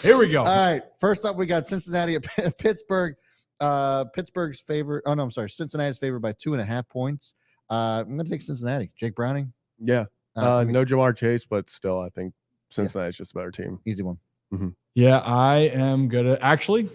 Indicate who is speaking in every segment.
Speaker 1: Here we go.
Speaker 2: All right. First up, we got Cincinnati at Pittsburgh. Pittsburgh's favorite. Oh, no, I'm sorry. Cincinnati's favored by 2.5 points. I'm going to take Cincinnati. Jake Browning.
Speaker 3: Yeah. No Jamar Chase, but still, I think Cincinnati's just a better team.
Speaker 2: Easy one.
Speaker 3: Mm-hmm.
Speaker 1: Yeah, I am going to actually,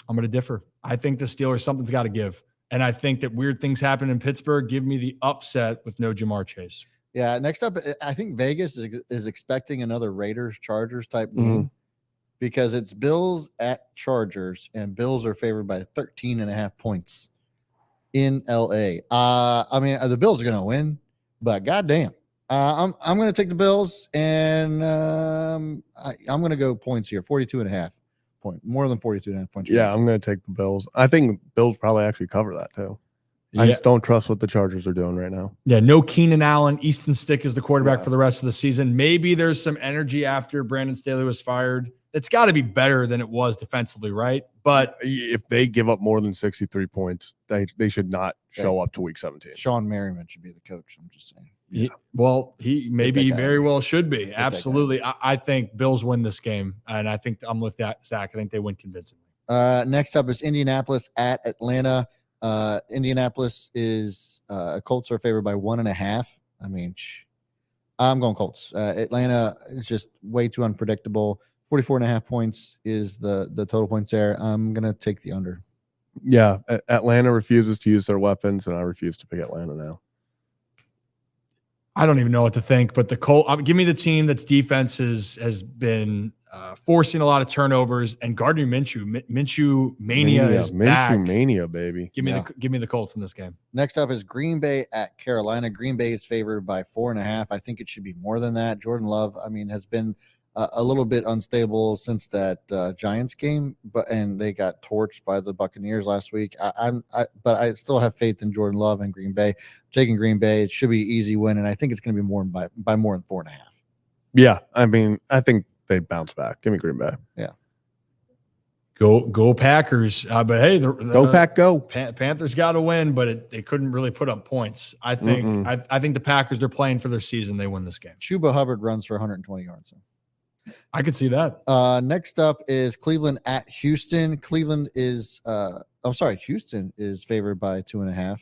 Speaker 1: I'm going to differ. I think the Steelers, something's got to give. And I think that weird things happen in Pittsburgh. Give me the upset with no Jamar Chase.
Speaker 2: Yeah. Next up, I think Vegas is expecting another Raiders-Chargers type game because it's Bills at Chargers, and Bills are favored by 13.5 points in LA. I mean, the Bills are going to win, but goddamn. I'm going to take the Bills, and I'm going to go points here, 42.5 points, more than 42.5 points.
Speaker 3: Yeah, I'm going to take the Bills. I think Bills probably actually cover that too. I just don't trust what the Chargers are doing right now.
Speaker 1: Yeah, no Keenan Allen. Easton Stick is the quarterback for the rest of the season. Maybe there's some energy after Brandon Staley was fired. It's got to be better than it was defensively, right? But
Speaker 3: if they give up more than 63 points, they should not show up to week 17.
Speaker 2: Sean Merriman should be the coach. I'm just saying.
Speaker 1: He maybe very well should be. Absolutely. I think Bills win this game, and I think I'm with that, Zach. I think they win convincingly.
Speaker 2: Next up is Indianapolis at Atlanta. Indianapolis is Colts are favored by 1.5. I mean, I'm going Colts. Atlanta is just way too unpredictable. 44.5 points is the total points there. I'm gonna take the under.
Speaker 3: Yeah, Atlanta refuses to use their weapons, and I refuse to pick Atlanta now.
Speaker 1: I don't even know what to think, but the Colts. Give me the team that's defense has been forcing a lot of turnovers, and Gardner Minshew mania is back.
Speaker 3: Minshew mania, baby.
Speaker 1: Give me the Colts in this game.
Speaker 2: Next up is Green Bay at Carolina. Green Bay is favored by 4.5. I think it should be more than that. Jordan Love, I mean, has been a little bit unstable since that Giants game, and they got torched by the Buccaneers last week. But I still have faith in Jordan Love and Green Bay. I'm taking Green Bay. It should be an easy win, and I think it's going to be more by more than 4.5.
Speaker 3: Yeah, I mean, I think they bounce back. Give me Green Bay.
Speaker 2: Yeah.
Speaker 1: Go Packers. But hey,
Speaker 3: go Pack, go.
Speaker 1: Panthers got to win, but they couldn't really put up points. I think I think the Packers, they're playing for their season. They win this game.
Speaker 2: Chuba Hubbard runs for 120 yards.
Speaker 1: I could see that.
Speaker 2: Next up is Cleveland at Houston. Houston is favored by 2.5.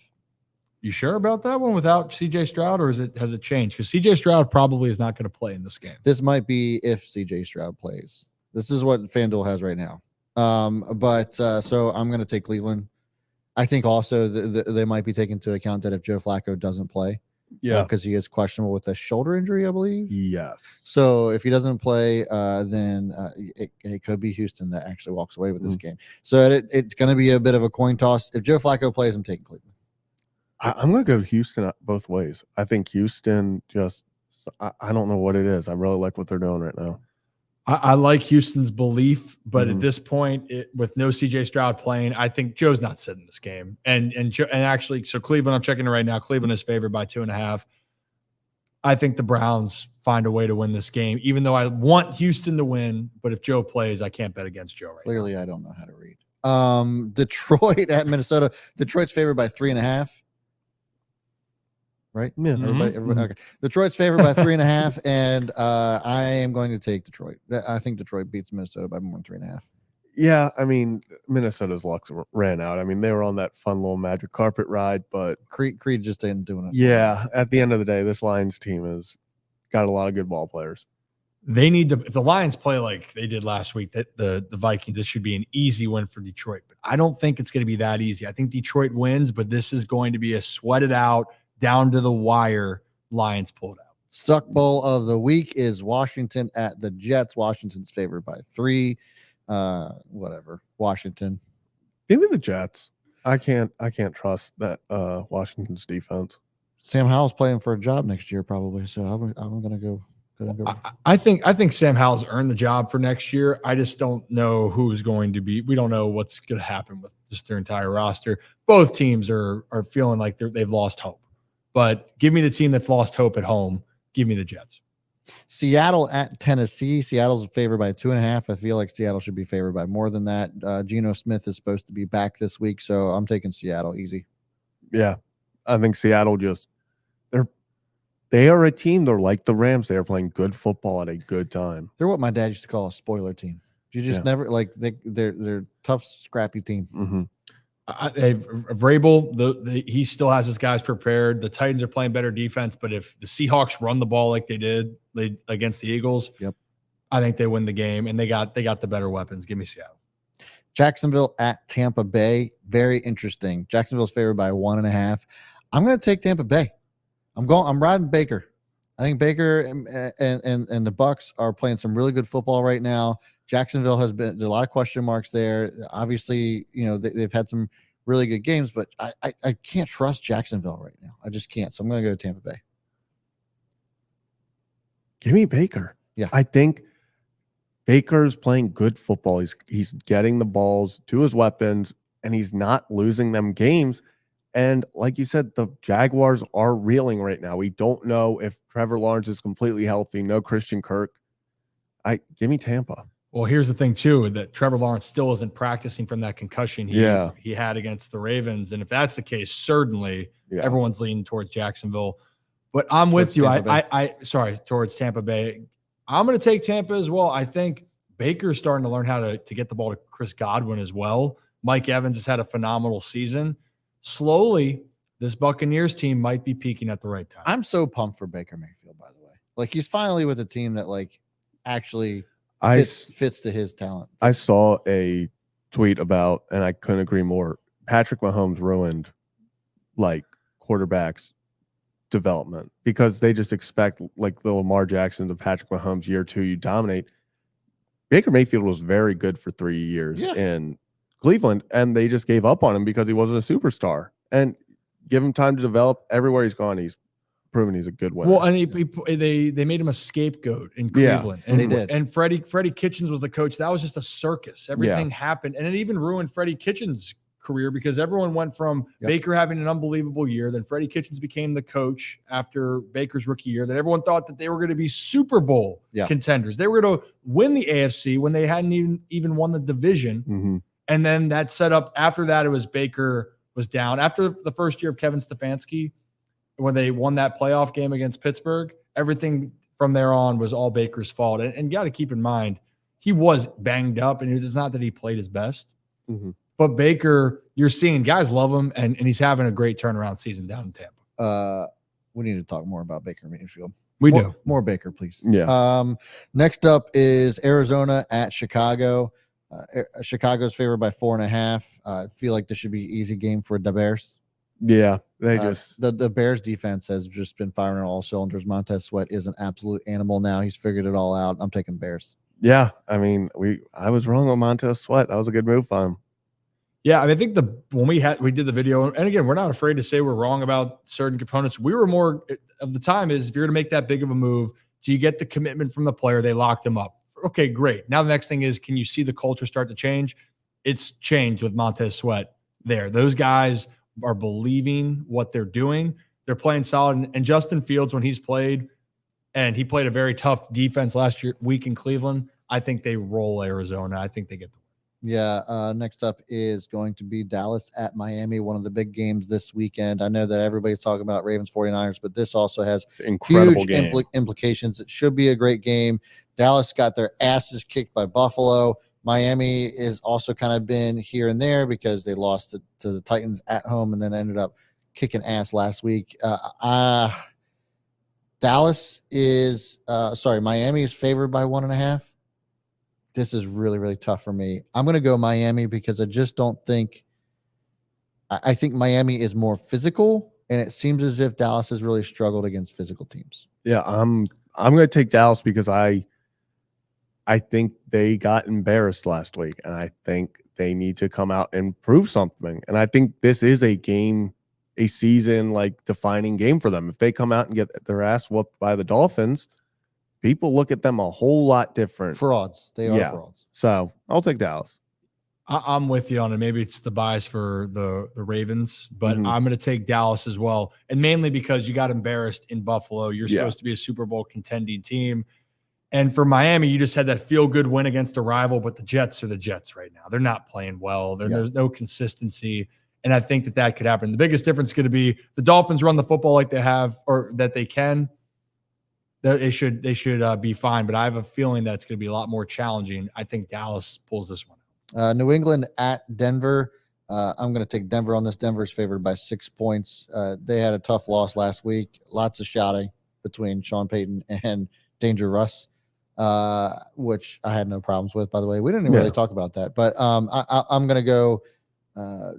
Speaker 1: You sure about that one without CJ Stroud, or has it changed? Because CJ Stroud probably is not going to play in this game.
Speaker 2: This might be if CJ Stroud plays. This is what FanDuel has right now. So I'm going to take Cleveland. I think also they might be taking into account that if Joe Flacco doesn't play, because he is questionable with a shoulder injury, I believe.
Speaker 3: Yes.
Speaker 2: So if he doesn't play, then it could be Houston that actually walks away with this game. So it's going to be a bit of a coin toss. If Joe Flacco plays, I'm taking Cleveland.
Speaker 3: I'm going to go Houston both ways. I think Houston I don't know what it is. I really like what they're doing right now.
Speaker 1: I like Houston's belief, but at this point, with no CJ Stroud playing, I think Joe's not sitting this game. And actually, so Cleveland, I'm checking it right now. Cleveland is favored by 2.5. I think the Browns find a way to win this game, even though I want Houston to win. But if Joe plays, I can't bet against Joe right
Speaker 2: Clearly,
Speaker 1: now.
Speaker 2: I don't know how to read. Detroit at Minnesota. Detroit's favored by 3.5. Right?
Speaker 3: Yeah.
Speaker 2: Everybody. Okay. Detroit's favored by 3.5, and I am going to take Detroit. I think Detroit beats Minnesota by more than 3.5.
Speaker 3: Yeah, I mean, Minnesota's luck ran out. I mean, they were on that fun little magic carpet ride, but
Speaker 2: Creed just ain't doing it.
Speaker 3: Yeah, at the end of the day, this Lions team has got a lot of good ball players.
Speaker 1: They need to. If the Lions play like they did last week, that the Vikings, this should be an easy win for Detroit. But I don't think it's going to be that easy. I think Detroit wins, but this is going to be a sweated out, down to the wire, Lions pulled out.
Speaker 2: Suck Bowl of the week is Washington at the Jets. Washington's favored by 3. Whatever. Washington.
Speaker 3: Give me the Jets. I can't trust that Washington's defense.
Speaker 2: Sam Howell's playing for a job next year, probably. So I'm gonna go.
Speaker 1: I think Sam Howell's earned the job for next year. I just don't know who's going to be. We don't know what's going to happen with just their entire roster. Both teams are feeling like they've lost hope. But give me the team that's lost hope at home. Give me the Jets.
Speaker 2: Seattle at Tennessee. Seattle's favored by 2.5. I feel like Seattle should be favored by more than that. Geno Smith is supposed to be back this week, so I'm taking Seattle easy.
Speaker 3: Yeah, I think Seattle they are a team. They're like the Rams. They are playing good football at a good time.
Speaker 2: They're what my dad used to call a spoiler team. You just never like they're tough, scrappy team.
Speaker 3: Mm-hmm.
Speaker 1: Vrabel, he still has his guys prepared. The Titans are playing better defense, but if the Seahawks run the ball like they did against the Eagles, I think they win the game, and they got the better weapons. Give me Seattle.
Speaker 2: Jacksonville at Tampa Bay, very interesting. Jacksonville's favored by 1.5. I'm going to take Tampa Bay. I'm riding Baker. I think Baker and the Bucs are playing some really good football right now. Jacksonville there's a lot of question marks there. Obviously, they've had some really good games, but I can't trust Jacksonville right now. I just can't. So I'm going to go to Tampa Bay.
Speaker 3: Give me Baker.
Speaker 2: Yeah.
Speaker 3: I think Baker's playing good football. He's getting the balls to his weapons, and he's not losing them games. And like you said, the Jaguars are reeling right now. We don't know if Trevor Lawrence is completely healthy. No Christian Kirk. Give me Tampa.
Speaker 1: Well, here's the thing, too, that Trevor Lawrence still isn't practicing from that concussion he had against the Ravens. And if that's the case, certainly everyone's leaning towards Jacksonville. But I'm with you. Towards Tampa Bay. I'm going to take Tampa as well. I think Baker's starting to learn how to get the ball to Chris Godwin as well. Mike Evans has had a phenomenal season. Slowly, this Buccaneers team might be peaking at the right time.
Speaker 2: I'm so pumped for Baker Mayfield, by the way. Like, he's finally with a team that actually fits to his talent.
Speaker 3: I saw a tweet about, and I couldn't agree more, Patrick Mahomes ruined quarterbacks development because they just expect the Lamar Jackson, the Patrick Mahomes year 2, you dominate. Baker Mayfield was very good for 3 years in Cleveland, and they just gave up on him because he wasn't a superstar. And give him time to develop. Everywhere he's gone, he's proven he's a good winner.
Speaker 1: Well, and they made him a scapegoat in Cleveland.
Speaker 2: And they did.
Speaker 1: And Freddie Kitchens was the coach. That was just a circus. Everything happened, and it even ruined Freddie Kitchens' career because everyone went from Baker having an unbelievable year, then Freddie Kitchens became the coach after Baker's rookie year, that everyone thought that they were going to be Super Bowl contenders. They were going to win the AFC when they hadn't even won the division.
Speaker 3: Mm-hmm.
Speaker 1: And then that set up, after that, it was Baker was down. After the first year of Kevin Stefanski, when they won that playoff game against Pittsburgh, everything from there on was all Baker's fault. And you got to keep in mind, he was banged up, and it is not that he played his best.
Speaker 3: Mm-hmm.
Speaker 1: But Baker, you're seeing guys love him, and he's having a great turnaround season down in Tampa.
Speaker 2: We need to talk more about Baker Mayfield.
Speaker 1: We do.
Speaker 2: More Baker, please.
Speaker 3: Yeah.
Speaker 2: Next up is Arizona at Chicago. Chicago's favored by 4.5. I feel like this should be an easy game for the Bears.
Speaker 3: Yeah,
Speaker 2: the Bears defense has just been firing on all cylinders. Montez Sweat is an absolute animal now. He's figured it all out. I'm taking Bears.
Speaker 3: Yeah, I mean, I was wrong on Montez Sweat. That was a good move on him.
Speaker 1: Yeah, I mean, I think when we did the video, and again, we're not afraid to say we're wrong about certain components. We were more of the time is, if you're going to make that big of a move, do you get the commitment from the player? They locked him up. Okay, great. Now the next thing is, can you see the culture start to change? It's changed with Montez Sweat there. Those guys are believing what they're doing. They're playing solid. And Justin Fields, when he's played, and he played a very tough defense last week in Cleveland, I think they roll Arizona. I think they get the win.
Speaker 2: Yeah. Next up is going to be Dallas at Miami, one of the big games this weekend. I know that everybody's talking about Ravens 49ers, but this also has
Speaker 3: incredible
Speaker 2: huge implications. It should be a great game. Dallas got their asses kicked by Buffalo. Miami is also kind of been here and there because they lost to the Titans at home and then ended up kicking ass last week. Miami is favored by 1.5. This is really, really tough for me. I'm going to go Miami because I just don't think – I think Miami is more physical, and it seems as if Dallas has really struggled against physical teams.
Speaker 3: Yeah, I'm going to take Dallas because I think they got embarrassed last week, and I think they need to come out and prove something. And I think this is a season defining game for them. If they come out and get their ass whooped by the Dolphins, people look at them a whole lot different.
Speaker 2: Frauds. They are frauds.
Speaker 3: So I'll take Dallas.
Speaker 1: I'm with you on it. Maybe it's the bias for the Ravens, but I'm going to take Dallas as well. And mainly because you got embarrassed in Buffalo. You're supposed to be a Super Bowl contending team. And for Miami, you just had that feel-good win against a rival, but the Jets are the Jets right now. They're not playing well. There's no consistency, and I think that could happen. The biggest difference is going to be the Dolphins run the football like they have or that they can. They should be fine, but I have a feeling that it's going to be a lot more challenging. I think Dallas pulls this one.
Speaker 2: New England at Denver. I'm going to take Denver on this. Denver's favored by 6 points. They had a tough loss last week. Lots of shouting between Sean Payton and Danger Russ, which I had no problems with, by the way. We didn't even really talk about that, but I'm going to go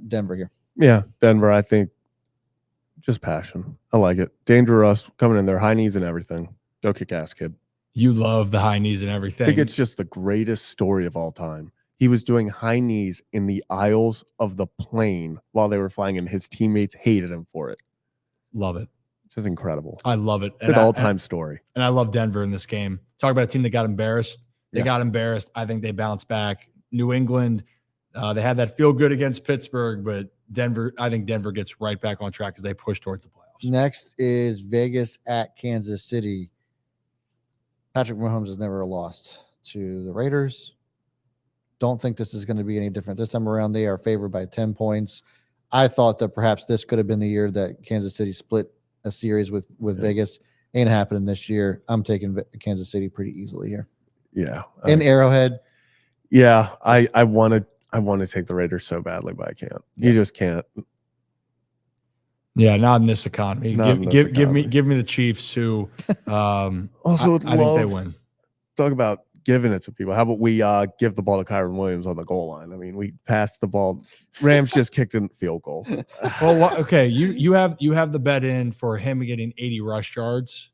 Speaker 2: Denver here.
Speaker 3: Yeah, Denver, I think just passion. I like it. Danger Russ coming in there, high knees and everything. Go kick ass, kid.
Speaker 1: You love the high knees and everything.
Speaker 3: I think it's just the greatest story of all time. He was doing high knees in the aisles of the plane while they were flying, and his teammates hated him for it.
Speaker 1: Love it.
Speaker 3: Just incredible.
Speaker 1: I love it.
Speaker 3: Good all-time story.
Speaker 1: And I love Denver in this game. Talk about a team that got embarrassed. They got embarrassed. I think they bounced back. New England, they had that feel good against Pittsburgh, but I think Denver gets right back on track as they push towards the playoffs.
Speaker 2: Next is Vegas at Kansas City. Patrick Mahomes has never lost to the Raiders. Don't think this is going to be any different this time around. They are favored by 10 points. I thought that perhaps this could have been the year that Kansas City split a series with Vegas. Ain't happening this year. I'm taking Kansas City pretty easily here.
Speaker 3: Yeah.
Speaker 2: In Arrowhead.
Speaker 3: Yeah, I want to take the Raiders so badly, but I can't. You just can't.
Speaker 1: Yeah, not in this economy. Give me the Chiefs, who
Speaker 3: also
Speaker 1: I think they win.
Speaker 3: Talk about giving it to people. How about we give the ball to Kyron Williams on the goal line? I mean, we passed the ball. Rams just kicked in field goal.
Speaker 1: Well, okay, you have the bet in for him getting 80 rush yards,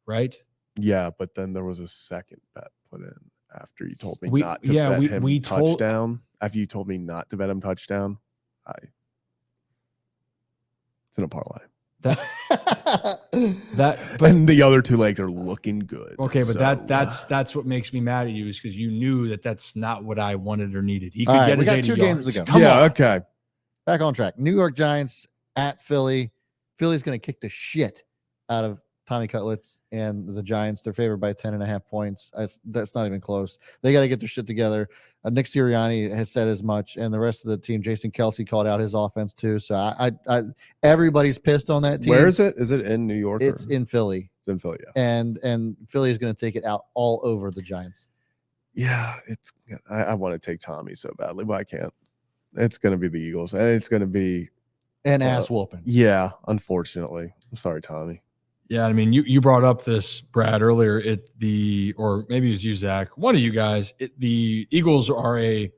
Speaker 1: right?
Speaker 3: Yeah, but then there was a second bet put in after you told me not to bet him touchdown. After you told me not to bet him touchdown, it's in a parlay. But and the other two legs are looking good.
Speaker 1: Okay, but that's what makes me mad at you, is because you knew that's not what I wanted or needed. He could get his 80 yards.
Speaker 2: Games to go.
Speaker 1: Come on.
Speaker 3: Okay.
Speaker 2: Back on track. New York Giants at Philly. Philly's going to kick the shit out of Tommy Cutlets and the Giants. They're favored by 10.5 points. That's not even close. They got to get their shit together. Nick Sirianni has said as much, and the rest of the team. Jason Kelsey called out his offense too. So I everybody's pissed on that team.
Speaker 3: Where is it? Is it in New York?
Speaker 2: It's in Philly.
Speaker 3: It's in Philly, yeah.
Speaker 2: And Philly is going to take it out all over the Giants.
Speaker 3: Yeah, I want to take Tommy so badly, but I can't. It's going to be the Eagles, and it's going to be
Speaker 2: an ass whooping.
Speaker 3: Yeah, unfortunately. I'm sorry, Tommy.
Speaker 1: Yeah, I mean, you brought up this, Brad, earlier. Or maybe it was you, Zach, one of you guys. The Eagles are a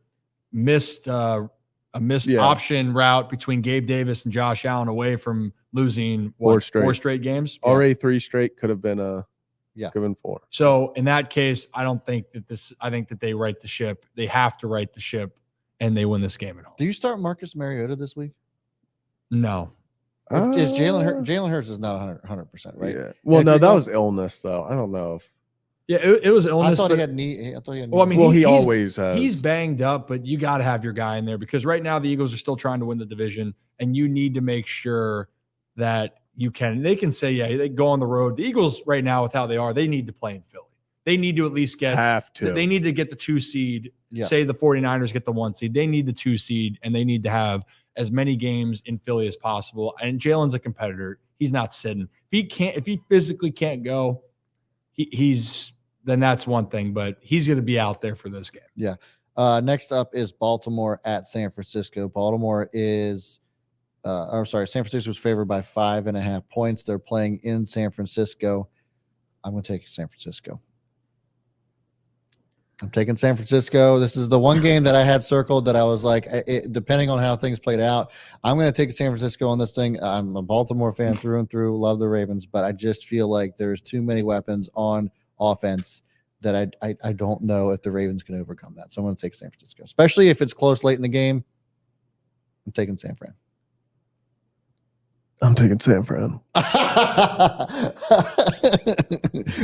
Speaker 1: missed option route between Gabe Davis and Josh Allen away from losing four straight games.
Speaker 3: Already 3 straight, could have been could have been 4.
Speaker 1: So in that case, I think that they right the ship. They have to right the ship, and they win this game at home.
Speaker 2: Do you start Marcus Mariota this week?
Speaker 1: No.
Speaker 2: Is Jalen Hurts is not 100%, right?
Speaker 3: Yeah. Well, no, that was illness, though. I don't know if.
Speaker 1: Yeah, it was illness.
Speaker 2: I thought he had knee.
Speaker 1: Well, I mean,
Speaker 3: he always has.
Speaker 1: He's banged up, but you got to have your guy in there, because right now the Eagles are still trying to win the division, and you need to make sure that you can. They can say, yeah, they go on the road. The Eagles right now, with how they are, they need to play in Philly. They need to at least get. They need to get the 2 seed. Yeah. Say the 49ers get the 1 seed. They need the 2 seed, and they need to have as many games in Philly as possible. And Jalen's a competitor. He's not sitting. If he physically can't go, then that's one thing, but he's going to be out there for this game.
Speaker 2: Yeah. Next up is Baltimore at San Francisco. San Francisco's favored by 5.5 points. They're playing in San Francisco. I'm going to take San Francisco. I'm taking San Francisco. This is the one game that I had circled that I was like, depending on how things played out, I'm going to take San Francisco on this thing. I'm a Baltimore fan through and through, love the Ravens, but I just feel like there's too many weapons on offense that I don't know if the Ravens can overcome that. So I'm going to take San Francisco, especially if it's close late in the game. I'm taking San Fran.
Speaker 3: I'm taking San Fran.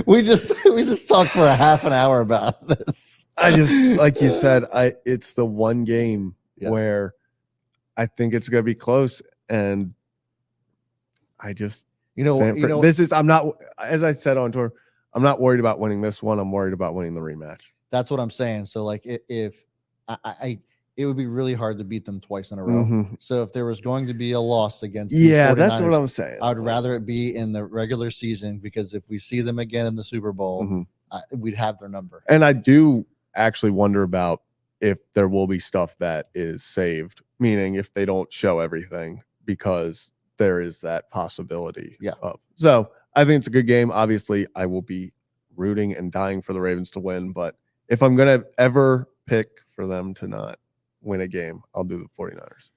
Speaker 2: we just talked for a half an hour about this.
Speaker 3: I just, like you said, it's the one game where I think it's going to be close, and I just I'm not, as I said on tour, I'm not worried about winning this one. I'm worried about winning the rematch.
Speaker 2: That's what I'm saying. So like if it would be really hard to beat them twice in a row.
Speaker 3: Mhm.
Speaker 2: So if there was going to be a loss against these
Speaker 3: Yeah, that's
Speaker 2: 49ers,
Speaker 3: what I'm saying.
Speaker 2: I would rather it be in the regular season, because if we see them again in the Super Bowl,
Speaker 3: Mhm.
Speaker 2: we'd have their number.
Speaker 3: And I do actually wonder about if there will be stuff that is saved, meaning if they don't show everything, because there is that possibility.
Speaker 2: Yeah.
Speaker 3: So I think it's a good game. Obviously, I will be rooting and dying for the Ravens to win, but if I'm going to ever pick for them to not win a game, I'll do the 49ers.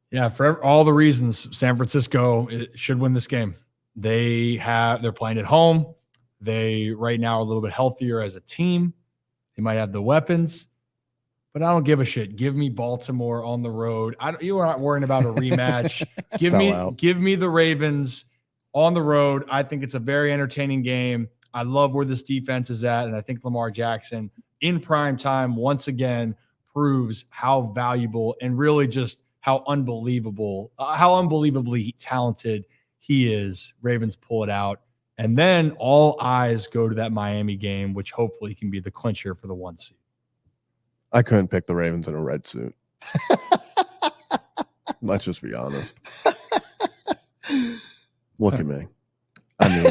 Speaker 1: Yeah, for all the reasons, San Francisco should win this game. They're playing at home. They right now are a little bit healthier as a team. They might have the weapons, but I don't give a shit. Give me Baltimore on the road. You are not worrying about a rematch. Give me the Ravens on the road. I think it's a very entertaining game. I love where this defense is at, and I think Lamar Jackson in prime time once again proves how valuable and really just how unbelievably talented he is. Ravens pull it out. And then all eyes go to that Miami game, which hopefully can be the clincher for the 1 seed.
Speaker 3: I couldn't pick the Ravens in a red suit. Let's just be honest. Look at me. I mean,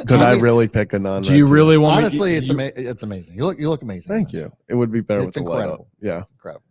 Speaker 3: could I really pick a non-red?
Speaker 1: Do you really want?
Speaker 2: Honestly, it's amazing. You look amazing.
Speaker 3: Thank you. It would be better with
Speaker 2: It's
Speaker 3: the light up.
Speaker 2: incredible.
Speaker 3: Yeah.
Speaker 2: It's incredible.